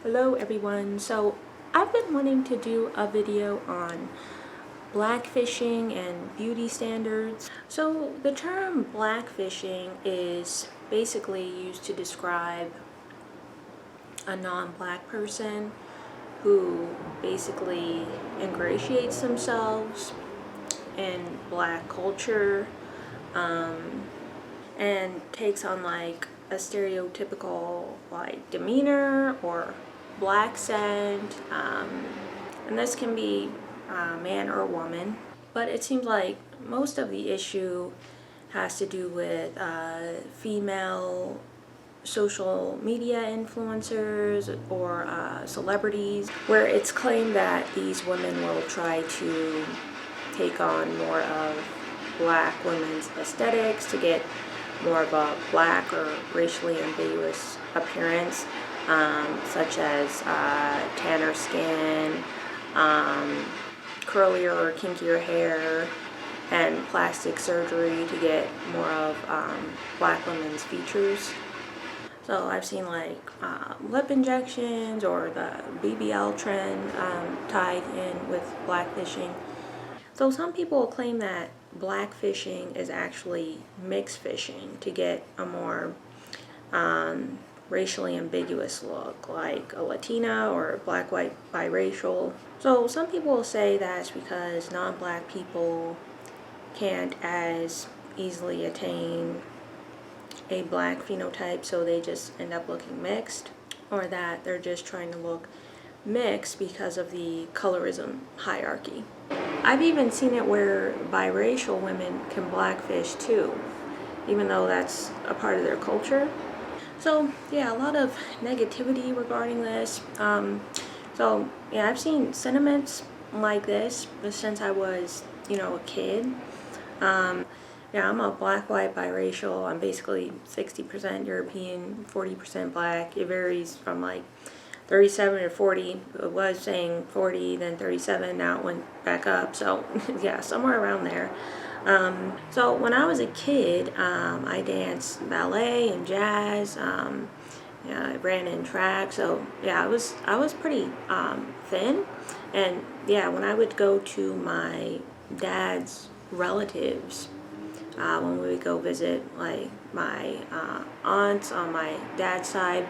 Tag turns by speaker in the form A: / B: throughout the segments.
A: Hello everyone. So I've been wanting to do a video on blackfishing and beauty standards. So the term blackfishing is basically used to describe a non-black person who basically ingratiates themselves in black culture and takes on like a stereotypical like demeanor or black scent, and this can be a man or a woman, but it seems like most of the issue has to do with female social media influencers or celebrities, where it's claimed that these women will try to take on more of black women's aesthetics to get more of a black or racially ambiguous appearance, such as tanner skin, curlier or kinkier hair, and plastic surgery to get more of black women's features. So I've seen like lip injections or the BBL trend tied in with blackfishing. So some people claim that blackfishing is actually mixed fishing to get a more racially ambiguous look, like a Latina or black, white, biracial. So some people will say that's because non-black people can't as easily attain a black phenotype, so they just end up looking mixed, or that they're just trying to look mixed because of the colorism hierarchy. I've even seen it where biracial women can blackfish too, even though that's a part of their culture. So yeah, a lot of negativity regarding this. So yeah, I've seen sentiments like this since I was, a kid. Yeah, I'm a black, white, biracial. I'm basically 60% European, 40% black. It varies from like 37 to 40. It was saying 40, then 37. Now it went back up. So yeah, somewhere around there. So when I was a kid, I danced ballet and jazz. Yeah, I ran in track. So yeah, I was pretty thin. And yeah, when I would go to my dad's relatives, when we would go visit like my aunts on my dad's side,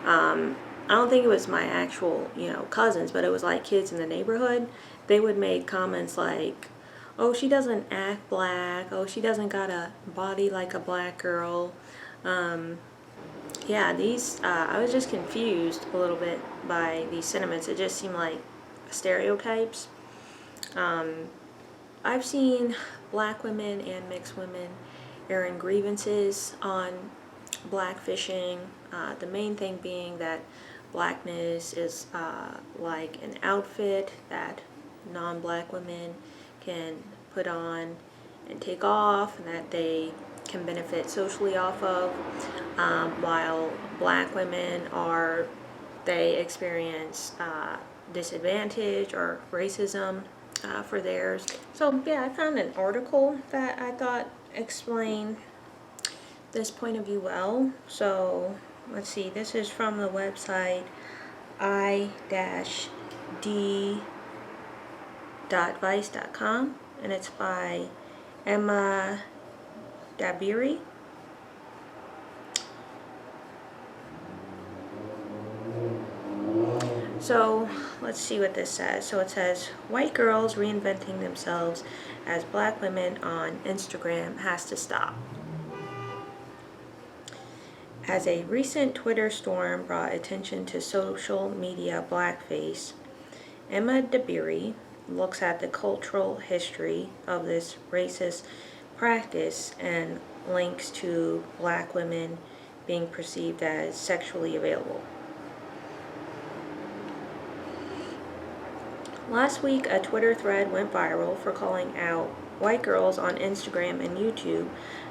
A: I don't think it was my actual cousins, but it was like kids in the neighborhood. They would make comments like, oh, she doesn't act black, oh, she doesn't got a body like a black girl. Yeah, these I was just confused a little bit by these sentiments. It just seemed like stereotypes. I've seen black women and mixed women airing grievances on blackfishing. The main thing being that blackness is like an outfit that non-black women can put on and take off, and that they can benefit socially off of, while black women they experience disadvantage or racism for theirs. So yeah, I found an article that I thought explained this point of view well. So let's see, this is from the website i-d.vice.com, and it's by Emma Dabiri. So let's see what this says. So it says, white girls reinventing themselves as black women on Instagram has to stop. As a recent Twitter storm brought attention to social media blackface, Emma Dabiri looks at the cultural history of this racist practice and links to black women being perceived as sexually available. Last week, a Twitter thread went viral for calling out white girls on Instagram and YouTube,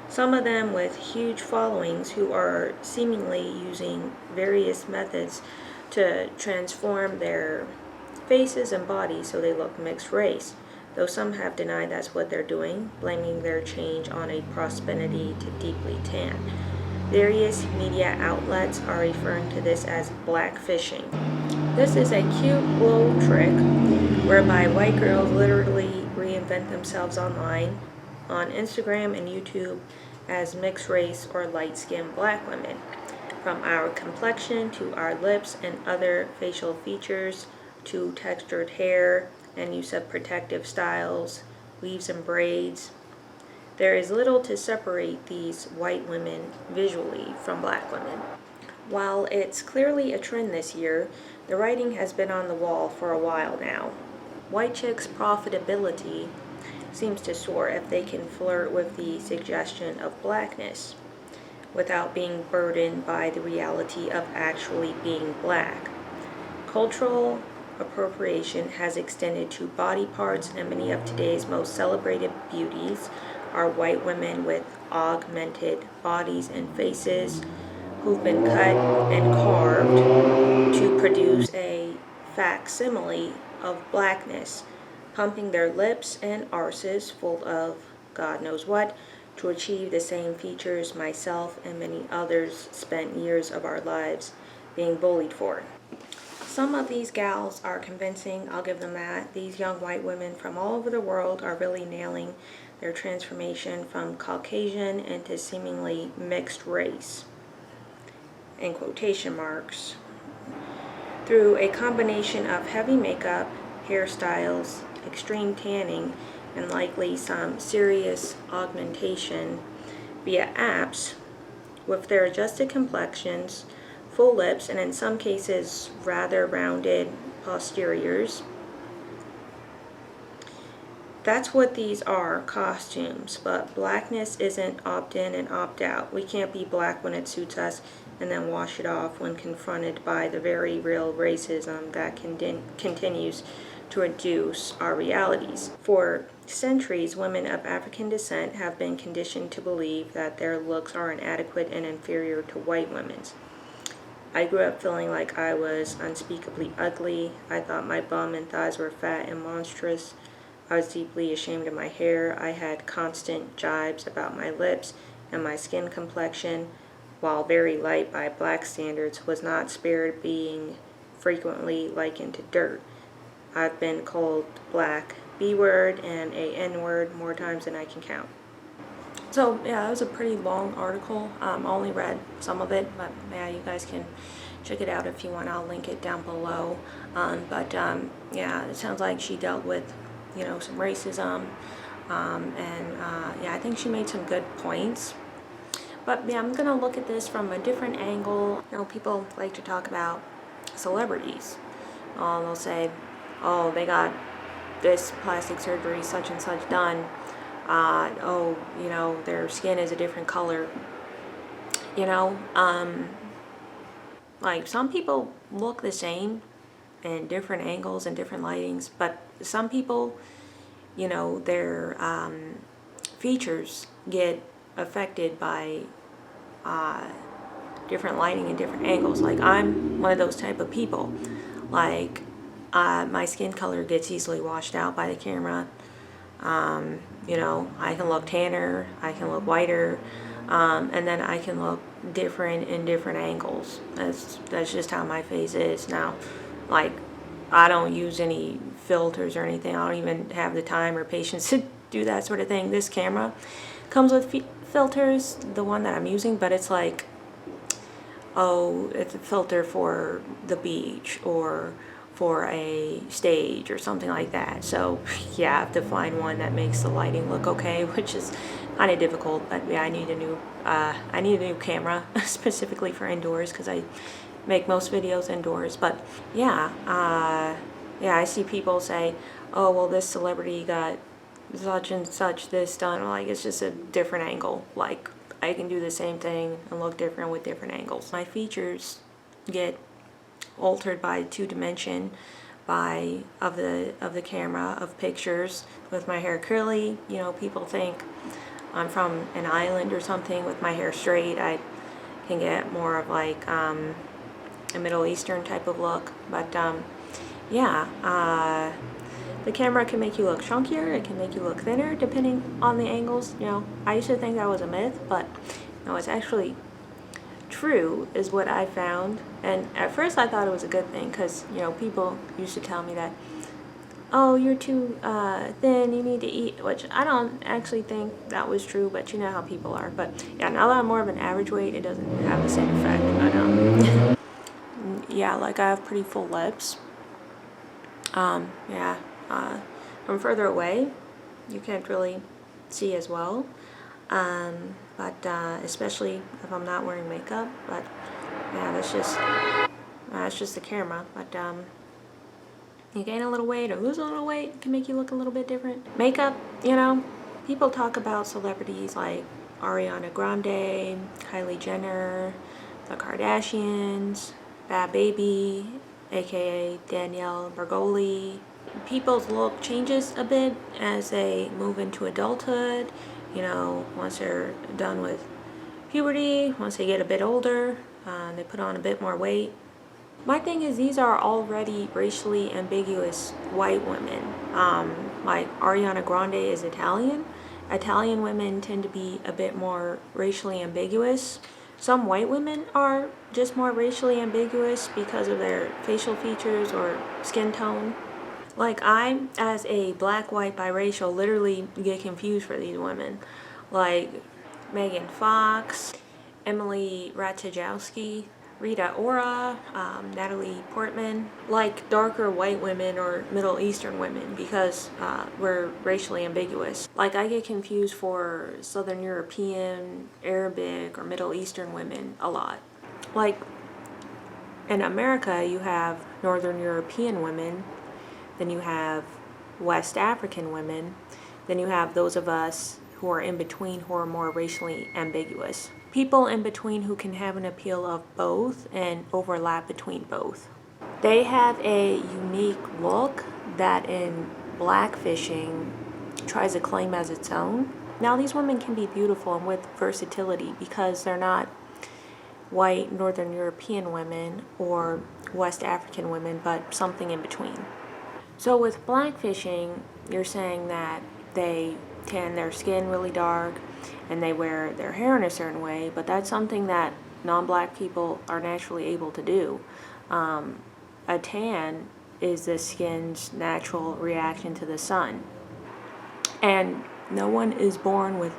A: some of them with huge followings, who are seemingly using various methods to transform their faces and bodies so they look mixed race, though some have denied that's what they're doing, blaming their change on a propensity to deeply tan. Various media outlets are referring to this as blackfishing. This is a cute little trick whereby white girls literally reinvent themselves online, on Instagram and YouTube, as mixed race or light-skinned black women. From our complexion to our lips and other facial features to textured hair and use of protective styles, weaves and braids, there is little to separate these white women visually from black women. While it's clearly a trend this year, the writing has been on the wall for a while now. White chicks' profitability seems to soar if they can flirt with the suggestion of blackness without being burdened by the reality of actually being black. Cultural appropriation has extended to body parts, and many of today's most celebrated beauties are white women with augmented bodies and faces who've been cut and carved to produce a facsimile of blackness, pumping their lips and arses full of God knows what to achieve the same features myself and many others spent years of our lives being bullied for. Some of these gals are convincing, I'll give them that. These young white women from all over the world are really nailing their transformation from Caucasian into seemingly mixed race, in quotation marks, through a combination of heavy makeup, hairstyles, extreme tanning, and likely some serious augmentation via apps with their adjusted complexions, full lips, and in some cases rather rounded posteriors. That's what these are, costumes, but blackness isn't opt-in and opt-out. We can't be black when it suits us and then wash it off when confronted by the very real racism that continues to reduce our realities. For centuries, women of African descent have been conditioned to believe that their looks are inadequate and inferior to white women's. I grew up feeling like I was unspeakably ugly. I thought my bum and thighs were fat and monstrous. I was deeply ashamed of my hair. I had constant jibes about my lips, and my skin complexion, while very light by black standards, was not spared being frequently likened to dirt. I've been called black B-word and a N-word more times than I can count. So yeah, that was a pretty long article. I only read some of it, but yeah, you guys can check it out if you want. I'll link it down below. Yeah, it sounds like she dealt with, some racism, yeah, I think she made some good points. But yeah, I'm gonna look at this from a different angle. People like to talk about celebrities. They'll say, oh, they got this plastic surgery such and such done. Their skin is a different color. Like some people look the same in different angles and different lightings, but some people, their features get affected by different lighting and different angles. Like I'm one of those type of people. Like my skin color gets easily washed out by the camera. I can look tanner, I can look whiter, and then I can look different in different angles. That's just how my face is now. Like I don't use any filters or anything. I don't even have the time or patience to do that sort of thing. This camera comes with filters, the one that I'm using, but it's like, oh, it's a filter for the beach or for a stage or something like that. So yeah, I have to find one that makes the lighting look okay, which is kind of difficult. But yeah, I need a new camera specifically for indoors because I make most videos indoors. But yeah, I see people say, oh, well, this celebrity got such and such this done. Like it's just a different angle. Like I can do the same thing and look different with different angles. My features get altered by 2D of the camera of pictures. With my hair curly, people think I'm from an island or something. With my hair straight, I can get more of like a Middle Eastern type of look. But the camera can make you look chunkier, it can make you look thinner depending on the angles. I used to think that was a myth, but no, it's actually true is what I found. And at first I thought it was a good thing because, you know, people used to tell me that, oh, you're too thin, you need to eat, which I don't actually think that was true, but you know how people are. But yeah, now that I'm more of an average weight, it doesn't have the same effect. But yeah, like I have pretty full lips. Yeah, from further away, you can't really see as well. But especially if I'm not wearing makeup. But yeah, that's just the camera. But you gain a little weight or lose a little weight can make you look a little bit different. Makeup, you know, people talk about celebrities like Ariana Grande, Kylie Jenner, the Kardashians, Bad Baby, aka Danielle Bergoli. People's look changes a bit as they move into adulthood. You know, once they're done with puberty, once they get a bit older, they put on a bit more weight. My thing is, these are already racially ambiguous white women. Like Ariana Grande is Italian. Italian women tend to be a bit more racially ambiguous. Some white women are just more racially ambiguous because of their facial features or skin tone. Like I, as a black, white, biracial, literally get confused for these women. Like Megan Fox, Emily Ratajkowski, Rita Ora, Natalie Portman, like darker white women or Middle Eastern women because we're racially ambiguous. Like I get confused for Southern European, Arabic, or Middle Eastern women a lot. Like in America, you have Northern European women, then you have West African women, then you have those of us who are in between who are more racially ambiguous. People in between who can have an appeal of both and overlap between both. They have a unique look that in Blackfishing tries to claim as its own. Now these women can be beautiful and with versatility because they're not white Northern European women or West African women, but something in between. So with blackfishing, you're saying that they tan their skin really dark and they wear their hair in a certain way, but that's something that non-black people are naturally able to do. A tan is the skin's natural reaction to the sun. And no one is born with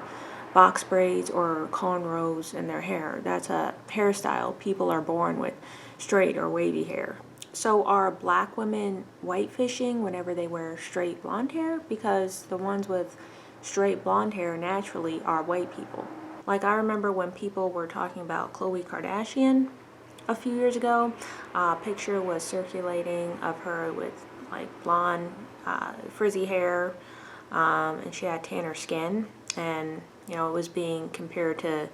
A: box braids or cornrows in their hair. That's a hairstyle. People are born with straight or wavy hair. So are black women white fishing whenever they wear straight blonde hair? Because the ones with straight blonde hair naturally are white people. Like I remember when people were talking about Khloe Kardashian a few years ago, a picture was circulating of her with like blonde frizzy hair, and she had tanner skin, and you know it was being compared to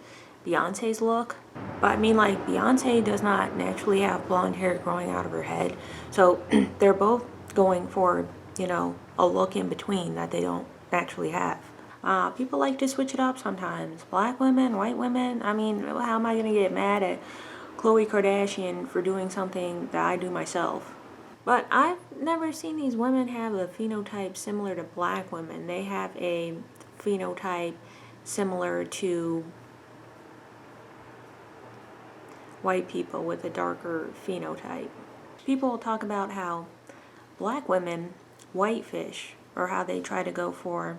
A: Beyonce's look. But I mean, like, Beyonce does not naturally have blonde hair growing out of her head. So they're both going for, you know, a look in between that they don't naturally have. People like to switch it up sometimes. Black women, white women. I mean, how am I going to get mad at Khloe Kardashian for doing something that I do myself? But I've never seen these women have a phenotype similar to black women. They have a phenotype similar to white people with a darker phenotype. People talk about how black women whitefish, or how they try to go for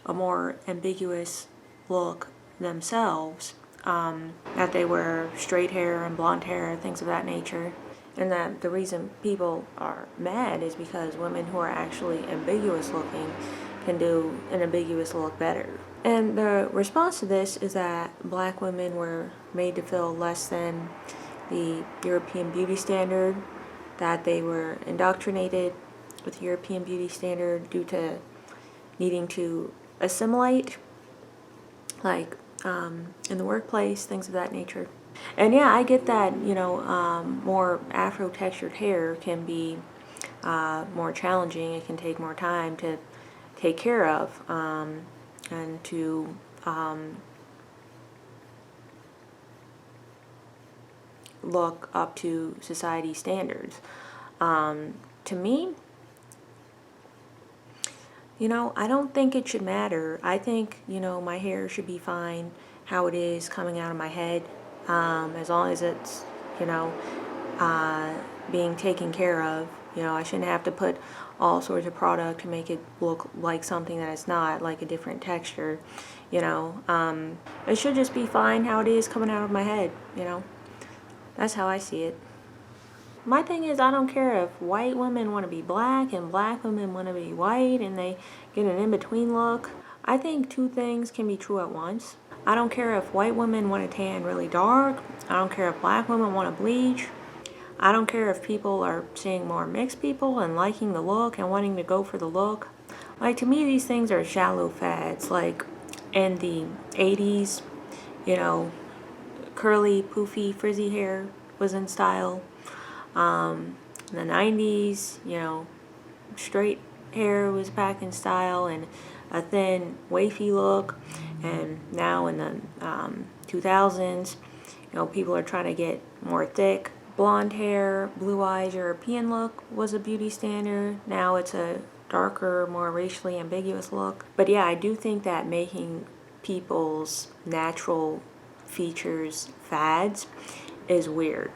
A: a more ambiguous look themselves, that they wear straight hair and blonde hair, things of that nature. And that the reason people are mad is because women who are actually ambiguous looking can do an ambiguous look better. And the response to this is that black women were made to feel less than the European beauty standard, that they were indoctrinated with the European beauty standard due to needing to assimilate, like in the workplace, things of that nature. And yeah, I get that, you know, more Afro-textured hair can be more challenging. It can take more time to take care of and to look up to society standards. To me, you know, I don't think it should matter. I think, you know, my hair should be fine how it is coming out of my head. as long as it's, you know, uh, being taken care of. You know, I shouldn't have to put all sorts of product to make it look like something that it's not, like a different texture. You know, it should just be fine how it is coming out of my head. You know, that's how I see it. My thing is, I don't care if white women want to be black and black women want to be white and they get an in-between look. I think two things can be true at once. I don't care if white women want to tan really dark. I don't care if black women want to bleach. I don't care if people are seeing more mixed people and liking the look and wanting to go for the look. Like, to me, these things are shallow fads. Like, in the 80s, you know, curly, poofy, frizzy hair was in style. In the 90s, you know, straight hair was back in style and a thin, wavy look. And now in the 2000s, you know, people are trying to get more thick. Blonde hair, blue eyes, European look was a beauty standard. Now it's a darker, more racially ambiguous look. But yeah, I do think that making people's natural features fads is weird.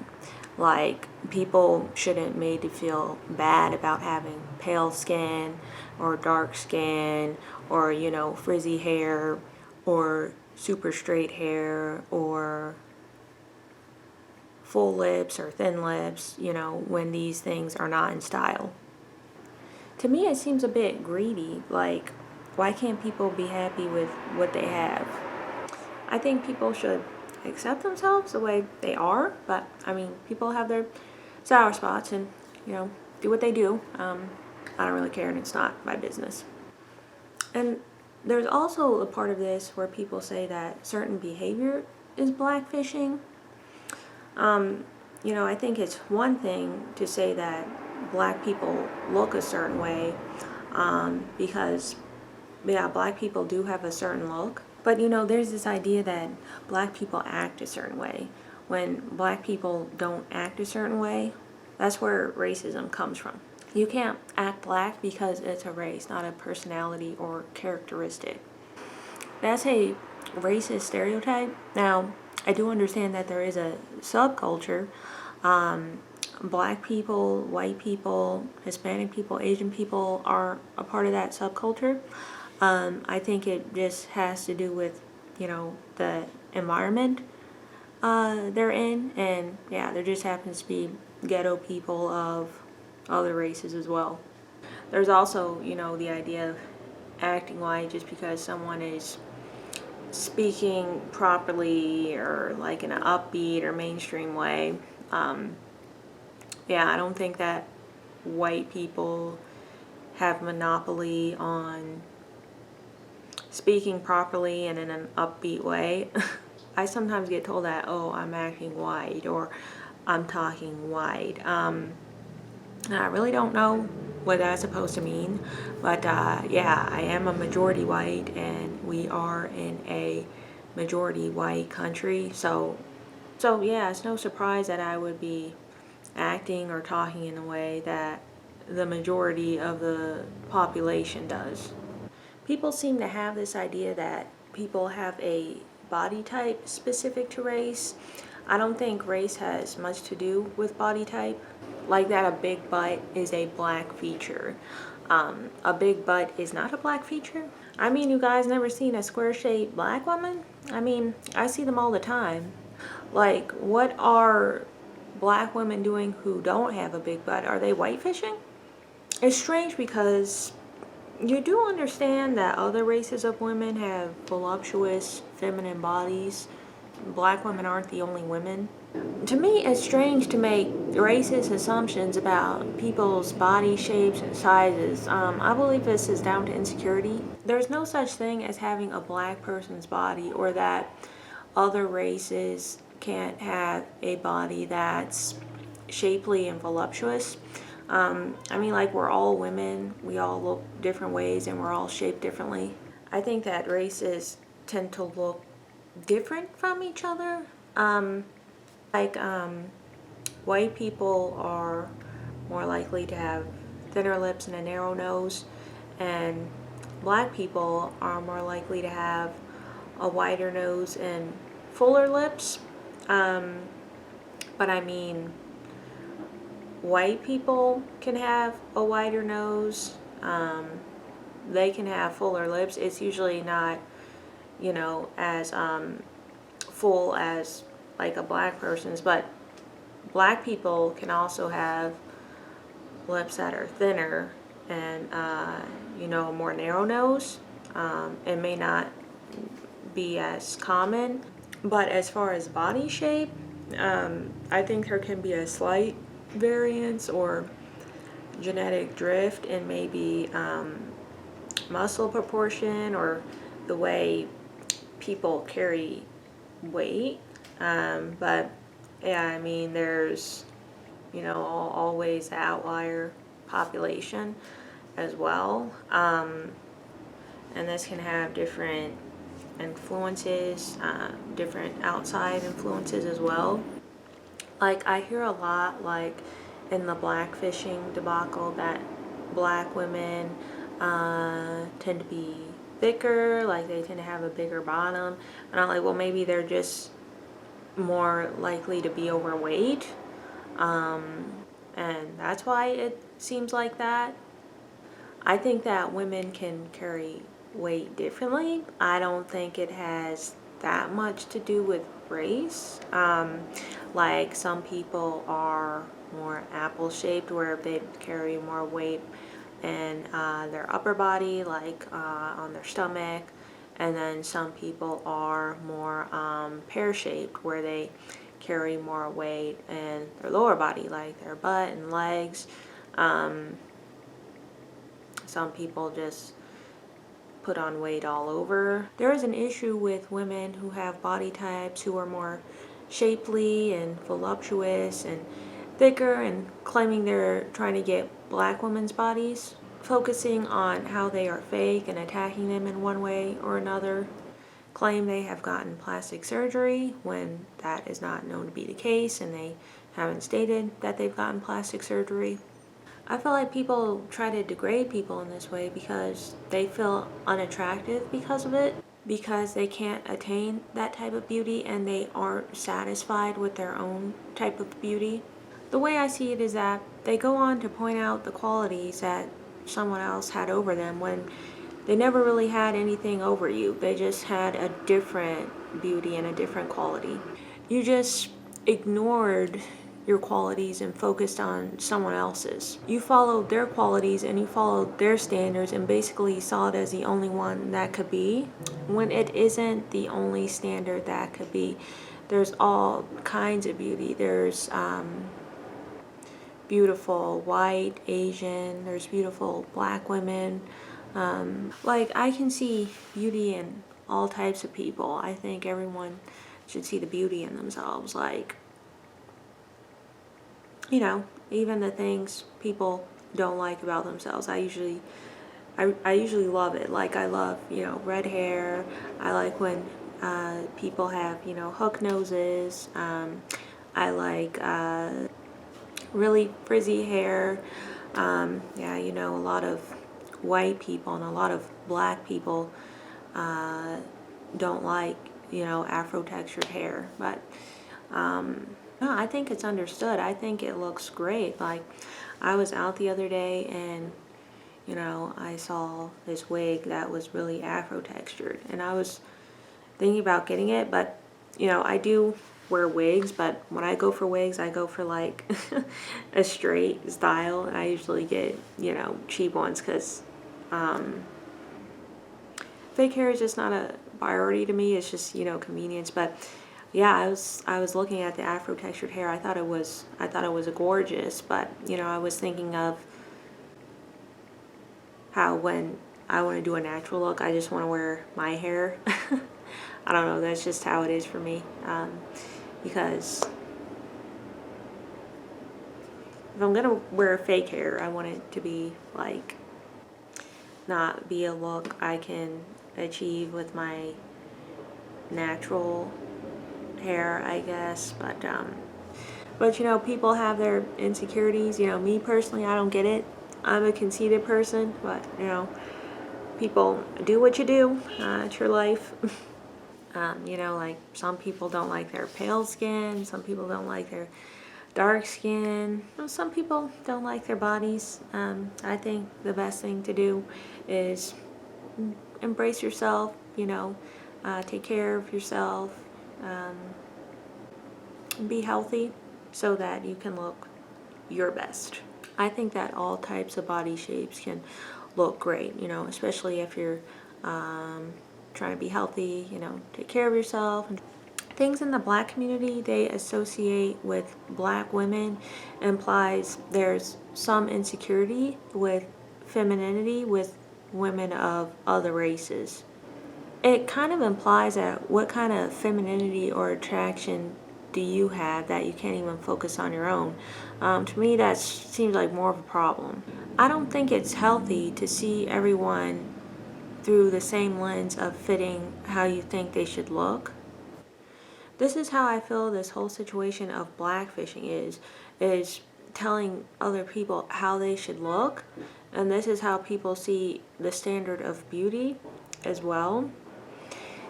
A: Like, people shouldn't made to feel bad about having pale skin or dark skin or, you know, frizzy hair or super straight hair or full lips or thin lips, you know, when these things are not in style. To me, it seems a bit greedy. Like, why can't people be happy with what they have? I think people should accept themselves the way they are, but I mean, people have their sour spots and, you know, do what they do. I don't really care, and it's not my business. And there's also a part of this where people say that certain behavior is blackfishing. You know, I think it's one thing to say that black people look a certain way, because, yeah, black people do have a certain look. But, you know, there's this idea that black people act a certain way. When black people don't act a certain way, that's where racism comes from. You can't act black because it's a race, not a personality or characteristic. That's a racist stereotype. Now, I do understand that there is a subculture. Black people, white people, Hispanic people, Asian people are a part of that subculture. I think it just has to do with, you know, the environment they're in. And yeah, there just happens to be ghetto people of other races as well. There's also, you know, the idea of acting white just because someone is speaking properly or like in an upbeat or mainstream way. Yeah, I don't think that white people have monopoly on speaking properly and in an upbeat way. I sometimes get told that, oh, I'm acting white or I'm talking white. And I really don't know what that's supposed to mean, but yeah, I am a majority white and we are in a majority white country, so yeah, it's no surprise that I would be acting or talking in a way that the majority of the population does. People seem to have this idea that people have a body type specific to race. I don't think race has much to do with body type. Like that a big butt is a black feature. A big butt is not a black feature. I mean, you guys never seen a square-shaped black woman? I mean, I see them all the time. Like, what are black women doing who don't have a big butt? Are they white fishing? It's strange because you do understand that other races of women have voluptuous, feminine bodies. Black women aren't the only women. To me, it's strange to make racist assumptions about people's body shapes and sizes. I believe this is down to insecurity. There's no such thing as having a black person's body, or that other races can't have a body that's shapely and voluptuous. I mean, like, we're all women, we all look different ways, and we're all shaped differently. I think that races tend to look different from each other. Like, white people are more likely to have thinner lips and a narrow nose, and black people are more likely to have a wider nose and fuller lips. Um, but I mean, white people can have a wider nose. They can have fuller lips. It's usually not, as full as like a black person's, but black people can also have lips that are thinner and, a more narrow nose. It may not be as common, but as far as body shape, I think there can be a slight variance or genetic drift in maybe muscle proportion or the way people carry weight. But yeah, I mean, there's, always the outlier population as well. And this can have different influences, different outside influences as well. Like, I hear a lot, like, in the blackfishing debacle, that black women tend to be thicker, like, they tend to have a bigger bottom. And I'm like, well, maybe they're just more likely to be overweight. And that's why it seems like that. I think that women can carry weight differently. I don't think it has that much to do with race. Like, some people are more apple shaped where they carry more weight in their upper body, like on their stomach. And then some people are more pear shaped where they carry more weight in their lower body, like their butt and legs. Some people just put on weight all over. There is an issue with women who have body types who are more shapely and voluptuous and thicker and claiming they're trying to get black women's bodies, focusing on how they are fake and attacking them in one way or another. Claim they have gotten plastic surgery when that is not known to be the case, and they haven't stated that they've gotten plastic surgery. I feel like people try to degrade people in this way because they feel unattractive because of it, because they can't attain that type of beauty and they aren't satisfied with their own type of beauty. The way I see it is that they go on to point out the qualities that someone else had over them when they never really had anything over you. They just had a different beauty and a different quality. You just ignored your qualities and focused on someone else's. You followed their qualities and you followed their standards and basically saw it as the only one that could be, when it isn't the only standard that could be. There's all kinds of beauty. There's beautiful white, Asian, there's beautiful black women. Like, I can see beauty in all types of people. I think everyone should see the beauty in themselves. Like, even the things people don't like about themselves, I usually love it. Like, I love, red hair. I like when people have, hook noses. I like really frizzy hair. Yeah, a lot of white people and a lot of black people don't like, afro textured hair. But no, I think it's understood. I think it looks great. Like, I was out the other day and, I saw this wig that was really afro textured, and I was thinking about getting it, but, I do wear wigs, but when I go for wigs, I go for like a straight style, and I usually get, cheap ones because fake hair is just not a priority to me. It's just, convenience. But yeah, I was looking at the afro textured hair. I thought it was gorgeous, but I was thinking of how when I want to do a natural look, I just want to wear my hair. I don't know, that's just how it is for me. Because if I'm gonna wear fake hair, I want it to be like, not be a look I can achieve with my natural hair, I guess. But people have their insecurities. Me personally, I don't get it. I'm a conceited person, but people, do what you do. It's your life. You know, like some people don't like their pale skin, some people don't like their dark skin, some people don't like their bodies. I think the best thing to do is embrace yourself, you know, take care of yourself, um, be healthy so that you can look your best. I think that all types of body shapes can look great, you know, especially if you're trying to be healthy, you know, take care of yourself. Things in the black community they associate with black women implies there's some insecurity with femininity with women of other races. It kind of implies that what kind of femininity or attraction do you have that you can't even focus on your own? To me, that seems like more of a problem. I don't think it's healthy to see everyone through the same lens of fitting how you think they should look. This is how I feel this whole situation of blackfishing is telling other people how they should look, and this is how people see the standard of beauty as well.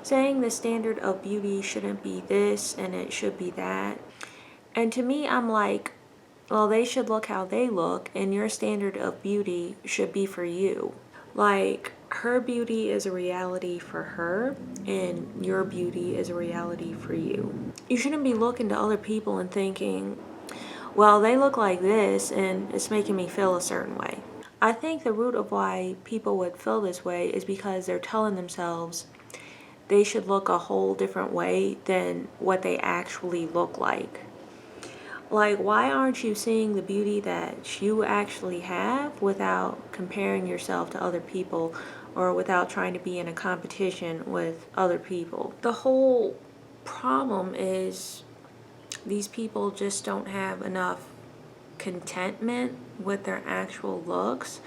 A: Saying the standard of beauty shouldn't be this and it should be that. And to me, I'm like, well, they should look how they look, and your standard of beauty should be for you. Like, her beauty is a reality for her, and your beauty is a reality for you. You shouldn't be looking to other people and thinking, well, they look like this, and it's making me feel a certain way. I think the root of why people would feel this way is because they're telling themselves they should look a whole different way than what they actually look like. Like, why aren't you seeing the beauty that you actually have without comparing yourself to other people or without trying to be in a competition with other people? The whole problem is these people just don't have enough contentment with their actual looks.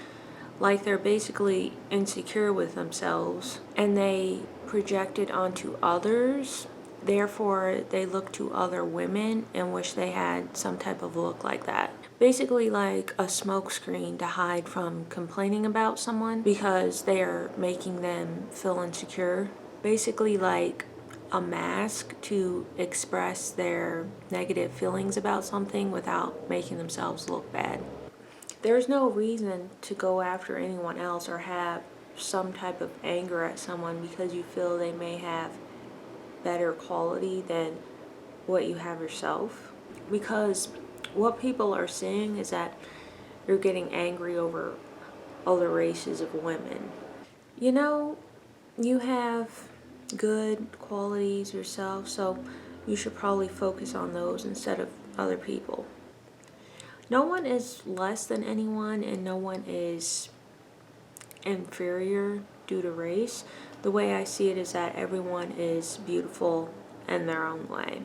A: Like, they're basically insecure with themselves and they project it onto others. Therefore, they look to other women and wish they had some type of look like that. Basically, like a smokescreen to hide from complaining about someone because they are making them feel insecure. Basically, like a mask to express their negative feelings about something without making themselves look bad. There's no reason to go after anyone else or have some type of anger at someone because you feel they may have better quality than what you have yourself. Because what people are seeing is that you're getting angry over other races of women. You know, you have good qualities yourself, so you should probably focus on those instead of other people. No one is less than anyone, and no one is inferior due to race. The way I see it is that everyone is beautiful in their own way.